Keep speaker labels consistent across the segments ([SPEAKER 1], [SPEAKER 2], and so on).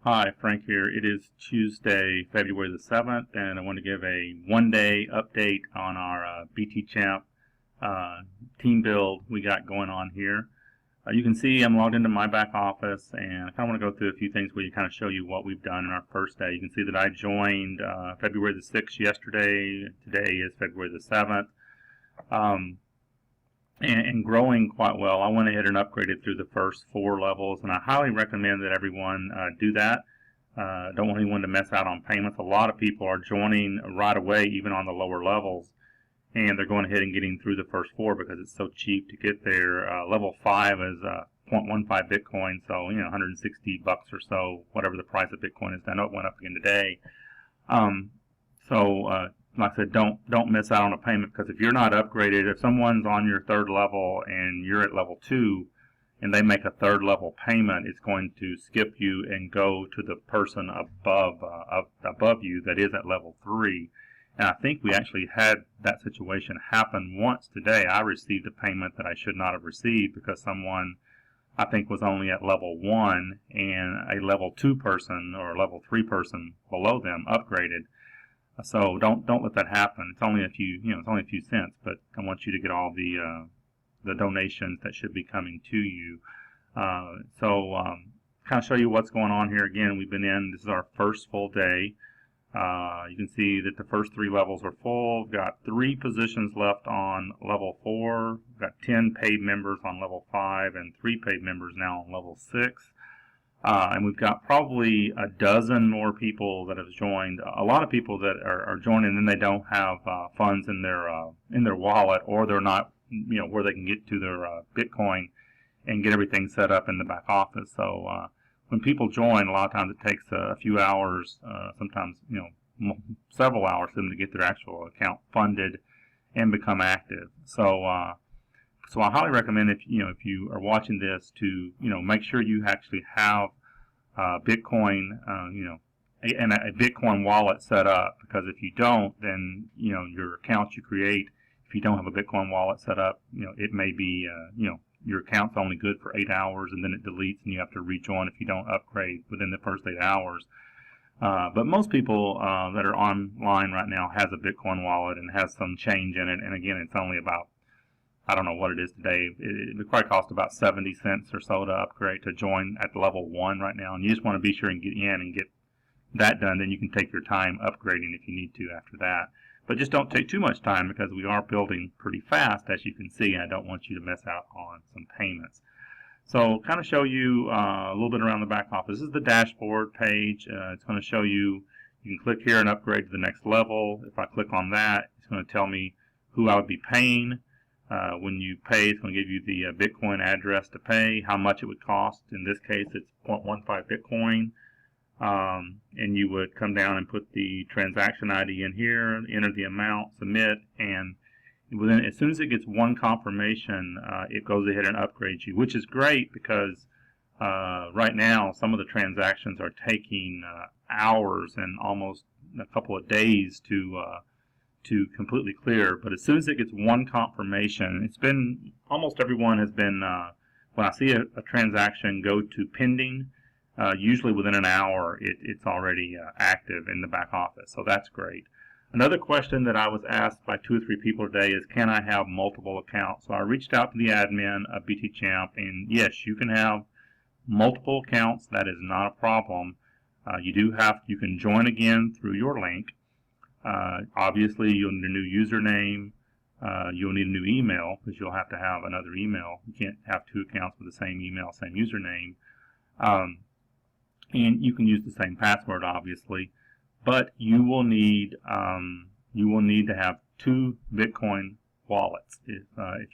[SPEAKER 1] Hi, Frank here. It is Tuesday, February the 7th, and I want to give a one-day update on our BTChamp team build we got going on here. You can see I'm logged into my back office, and I kind of want to go through a few things where you kind of show you what we've done in our first day. You can see that I joined February the 6th yesterday. Today is February the 7th. And growing quite well. I went ahead and upgraded through the first 4 levels, and I highly recommend that everyone do that. Don't want anyone to miss out on payments. A lot of people are joining right away, even on the lower levels, and they're going ahead and getting through the first 4 because it's so cheap to get there. Level 5 is 0.15 Bitcoin, so 160 bucks or so, whatever the price of Bitcoin is. I know it went up again today. Like I said, don't miss out on a payment, because if you're not upgraded, if someone's on your 3rd level and you're at level 2 and they make a 3rd level payment, it's going to skip you and go to the person above you that is at level 3. And I think we actually had that situation happen once today. I received a payment that I should not have received because someone, I think, was only at level 1 and a level 2 person or a level 3 person below them upgraded. So don't let that happen. It's only a few, it's only a few cents, but I want you to get all the donations that should be coming to you. Kind of show you what's going on here. Again, we've been in. This is our first full day. You can see that the first 3 levels are full. We've got 3 positions left on level 4. We've got 10 paid members on level 5 and 3 paid members now on level 6. And we've got probably a dozen more people that have joined. A lot of people that are joining, and they don't have funds in their wallet, or they're not, where they can get to their Bitcoin and get everything set up in the back office. So when people join, a lot of times it takes a few hours, sometimes several hours for them to get their actual account funded and become active. So I highly recommend, if you are watching this, to make sure you actually have Bitcoin, and a Bitcoin wallet set up, because if you don't, then your accounts you create, if you don't have a Bitcoin wallet set up, it may be your account's only good for 8 hours, and then it deletes, and you have to rejoin if you don't upgrade within the first 8 hours. But most people that are online right now has a Bitcoin wallet and has some change in it, and again, it's only about, I don't know what it is today. It would probably cost about 70 cents or so to upgrade, to join at level 1 right now. And you just want to be sure and get in and get that done. Then you can take your time upgrading if you need to after that. But just don't take too much time, because we are building pretty fast, as you can see, and I don't want you to miss out on some payments. So kind of show you a little bit around the back office. This is the dashboard page. It's going to show you, you can click here and upgrade to the next level. If I click on that, it's going to tell me who I would be paying. When you pay, it's going to give you the Bitcoin address to pay, how much it would cost. In this case, it's 0.15 Bitcoin. And you would come down and put the transaction ID in here, enter the amount, submit, and as soon as it gets one confirmation, it goes ahead and upgrades you, which is great, because right now some of the transactions are taking hours and almost a couple of days to completely clear. But as soon as it gets one confirmation, it's been, almost everyone has been, when I see a transaction go to pending, usually within an hour it's already active in the back office. So that's great. Another question that I was asked by 2 or 3 people today is, can I have multiple accounts? So I reached out to the admin of BTChamp, and yes, you can have multiple accounts. That is not a problem. You can join again through your link. Obviously, you'll need a new username. You'll need a new email, because you'll have to have another email. You can't have 2 accounts with the same email, same username. And you can use the same password, obviously. But you will need to have 2 Bitcoin wallets. If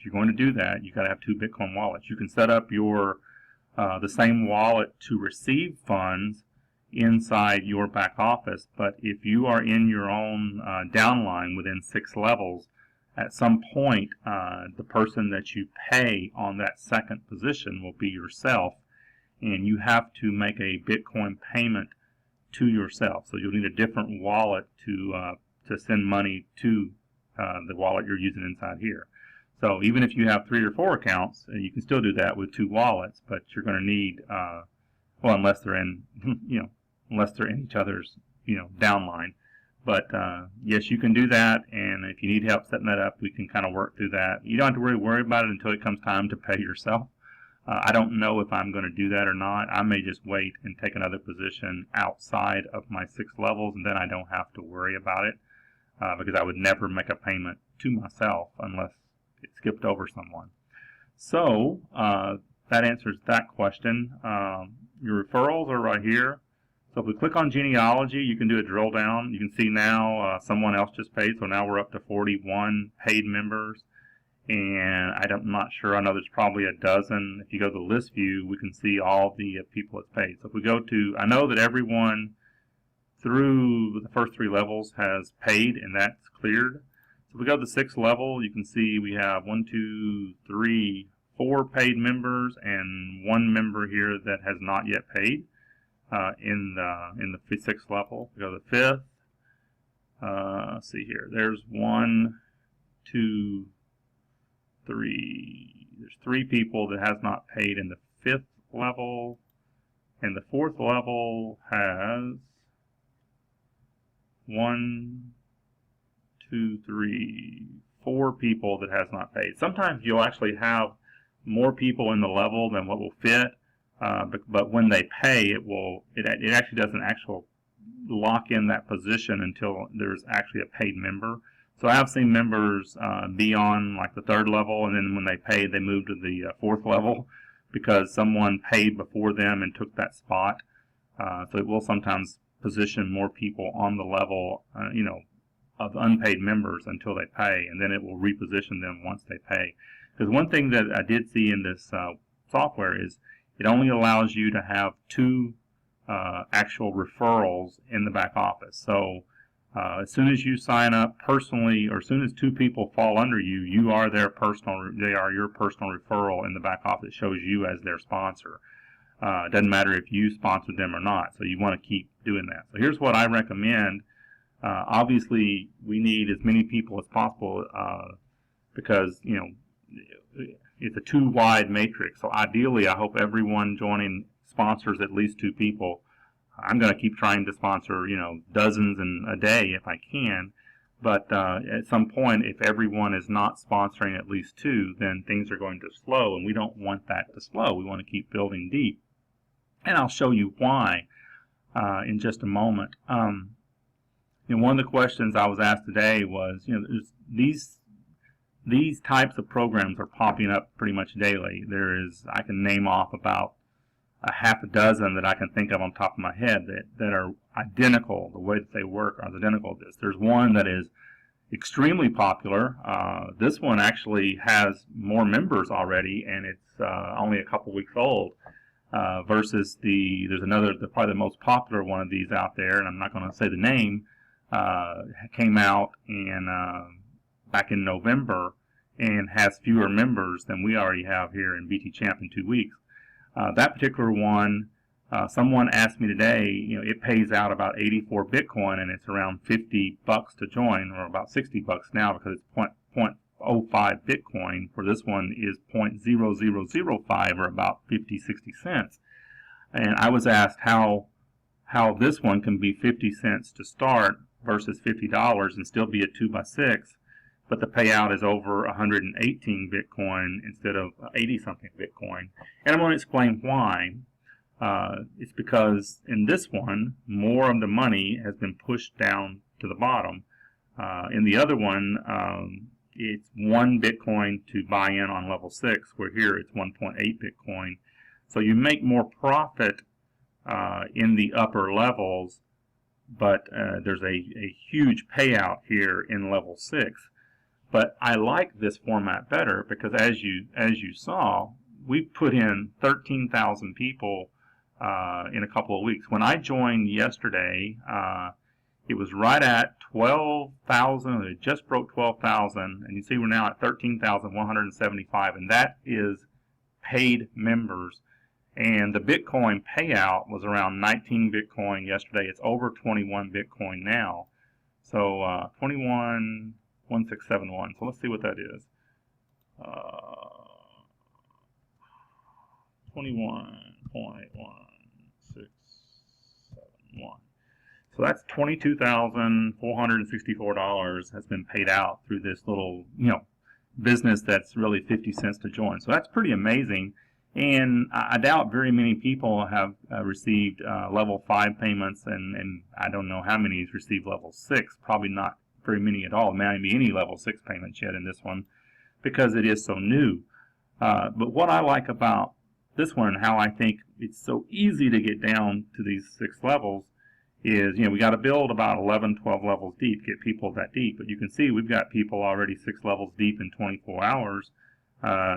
[SPEAKER 1] you're going to do that, you've got to have 2 Bitcoin wallets. You can set up the same wallet to receive funds inside your back office, but if you are in your own downline within 6 levels, at some point the person that you pay on that second position will be yourself, and you have to make a Bitcoin payment to yourself. So you'll need a different wallet to send money to the wallet you're using inside here. So even if you have 3 or 4 accounts, you can still do that with 2 wallets, but you're going to need, well, unless they're in, unless they're in each other's, downline. But yes, you can do that, and if you need help setting that up, we can kind of work through that. You don't have to really worry about it until it comes time to pay yourself. I don't know if I'm going to do that or not. I may just wait and take another position outside of my 6 levels, and then I don't have to worry about it because I would never make a payment to myself unless it skipped over someone. So that answers that question. Your referrals are right here. So if we click on genealogy, you can do a drill down. You can see now someone else just paid, so now we're up to 41 paid members. And I'm not sure, I know there's probably a dozen. If you go to the list view, we can see all the people that's paid. So if we go to, I know that everyone through the first 3 levels has paid, and that's cleared. So if we go to the 6th level, you can see we have 4 paid members and 1 member here that has not yet paid. In the 6th level. We go to the 5th. Let's see here. There's 1, 2, 3. There's 3 people that has not paid in the 5th level, and the 4th level has 1, 2, 3, 4 people that has not paid. Sometimes you'll actually have more people in the level than what will fit. But when they pay, it actually doesn't lock in that position until there's actually a paid member. So I have seen members be on like the 3rd level, and then when they pay, they move to the 4th level because someone paid before them and took that spot. So it will sometimes position more people on the level, of unpaid members until they pay, and then it will reposition them once they pay. Because one thing that I did see in this software is it only allows you to have 2 actual referrals in the back office. So as soon as you sign up personally, or as soon as 2 people fall under you, they are your personal referral in the back office. It shows you as their sponsor. It doesn't matter if you sponsored them or not. So you want to keep doing that. So here's what I recommend. Obviously, we need as many people as possible because it's a 2-wide matrix. So ideally, I hope everyone joining sponsors at least 2 people. I'm going to keep trying to sponsor, dozens in a day if I can. But at some point, if everyone is not sponsoring at least 2, then things are going to slow, and we don't want that to slow. We want to keep building deep. And I'll show you why in just a moment. One of the questions I was asked today was, these types of programs are popping up pretty much daily. I can name off about a half a dozen that I can think of on top of my head that are identical. The way that they work are identical to this. There's one that is extremely popular. This one actually has more members already, and it's only a couple weeks old. Versus there's another, probably the most popular one of these out there, and I'm not going to say the name, came out back in November and has fewer members than we already have here in BTChamp in 2 weeks. That particular one, someone asked me today, it pays out about 84 Bitcoin, and it's around $50 to join, or about $60 now because it's 0.05 Bitcoin. For this one is 0.0005, or about 50-60 cents. And I was asked how this one can be 50 cents to start versus $50 and still be a 2x6, but the payout is over 118 Bitcoin instead of 80-something Bitcoin. And I'm going to explain why. It's because in this one, more of the money has been pushed down to the bottom. In the other one, it's 1 Bitcoin to buy in on level 6, where here it's 1.8 Bitcoin. So you make more profit in the upper levels, but there's a huge payout here in level 6. But I like this format better because as you saw, we put in 13,000 people in a couple of weeks. When I joined yesterday, it was right at 12,000. It just broke 12,000, and you see we're now at 13,175, and that is paid members. And the Bitcoin payout was around 19 Bitcoin yesterday. It's over 21 Bitcoin now. So 21,1671. So let's see what that is. 21.1671. So that's $22,464 has been paid out through this little, business that's really 50 cents to join. So that's pretty amazing. And I doubt very many people have received level 5 payments, and I don't know how many has received level 6. Probably not very many at all. There may not be any level 6 payments yet in this one because it is so new. But what I like about this one and how I think it's so easy to get down to these 6 levels is, we got to build about 11, 12 levels deep, get people that deep. But you can see we've got people already 6 levels deep in 24 hours.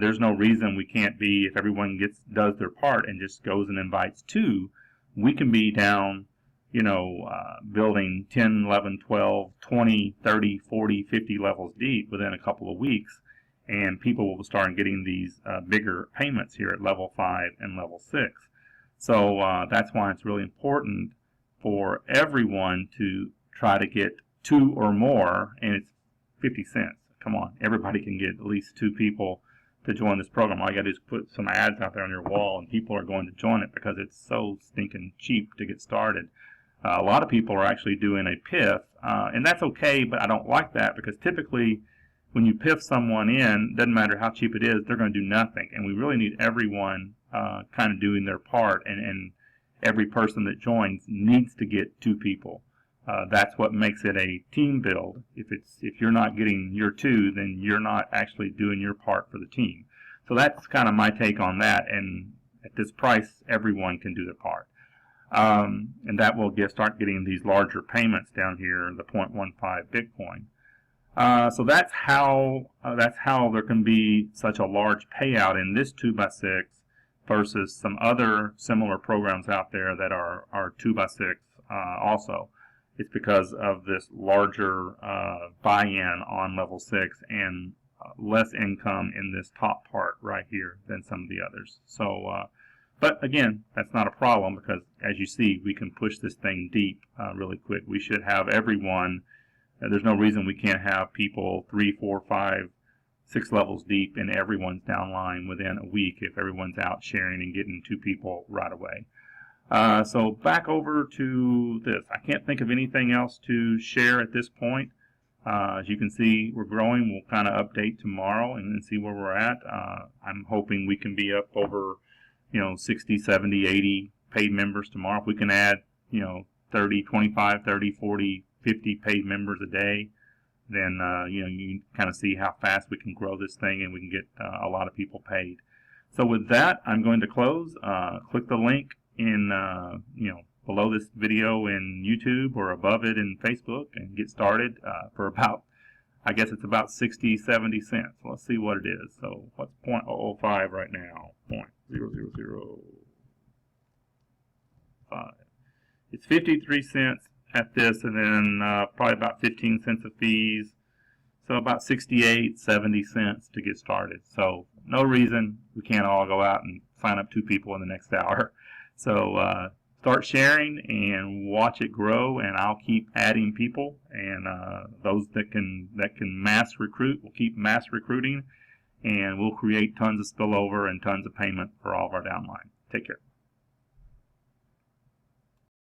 [SPEAKER 1] There's no reason we can't be, if everyone does their part and just goes and invites 2, we can be down, building 10, 11, 12, 20, 30, 40, 50 levels deep within a couple of weeks. And people will start getting these bigger payments here at level 5 and level 6. So that's why it's really important for everyone to try to get 2 or more, and it's 50 cents. Come on, everybody can get at least 2 people to join this program. All you gotta do is put some ads out there on your wall, and people are going to join it because it's so stinking cheap to get started. A lot of people are actually doing a PIF, and that's okay, but I don't like that because typically when you PIF someone in, doesn't matter how cheap it is, they're going to do nothing. And we really need everyone kind of doing their part, and every person that joins needs to get 2 people. That's what makes it a team build. If you're not getting your 2, then you're not actually doing your part for the team. So that's kind of my take on that. And at this price, everyone can do their part. And that will start getting these larger payments down here, the 0.15 Bitcoin. So that's how there can be such a large payout in this 2x6 versus some other similar programs out there that are 2x6 also. It's because of this larger buy-in on level 6 and less income in this top part right here than some of the others. So, but again, that's not a problem because as you see, we can push this thing deep really quick. We should have everyone. There's no reason we can't have people 3, 4, 5, 6 levels deep and everyone's downline within a week if everyone's out sharing and getting 2 people right away. So back over to this. I can't think of anything else to share at this point. As you can see, we're growing. We'll kind of update tomorrow and then see where we're at. I'm hoping we can be up over, 60, 70, 80 paid members tomorrow. If we can add, 30, 25, 30, 40, 50 paid members a day, then, you can kind of see how fast we can grow this thing and we can get a lot of people paid. So with that, I'm going to close. Click the link in, below this video in YouTube or above it in Facebook and get started for about, I guess it's about 60, 70 cents. Let's see what it is. So what's 0.005 right now? 0.00005. It's 53 cents at this, and then probably about 15 cents of fees. So about 68, 70 cents to get started. So no reason we can't all go out and sign up 2 people in the next hour. So start sharing and watch it grow, and I'll keep adding people, and those that can mass recruit will keep mass recruiting, and we'll create tons of spillover and tons of payment for all of our downline. Take care.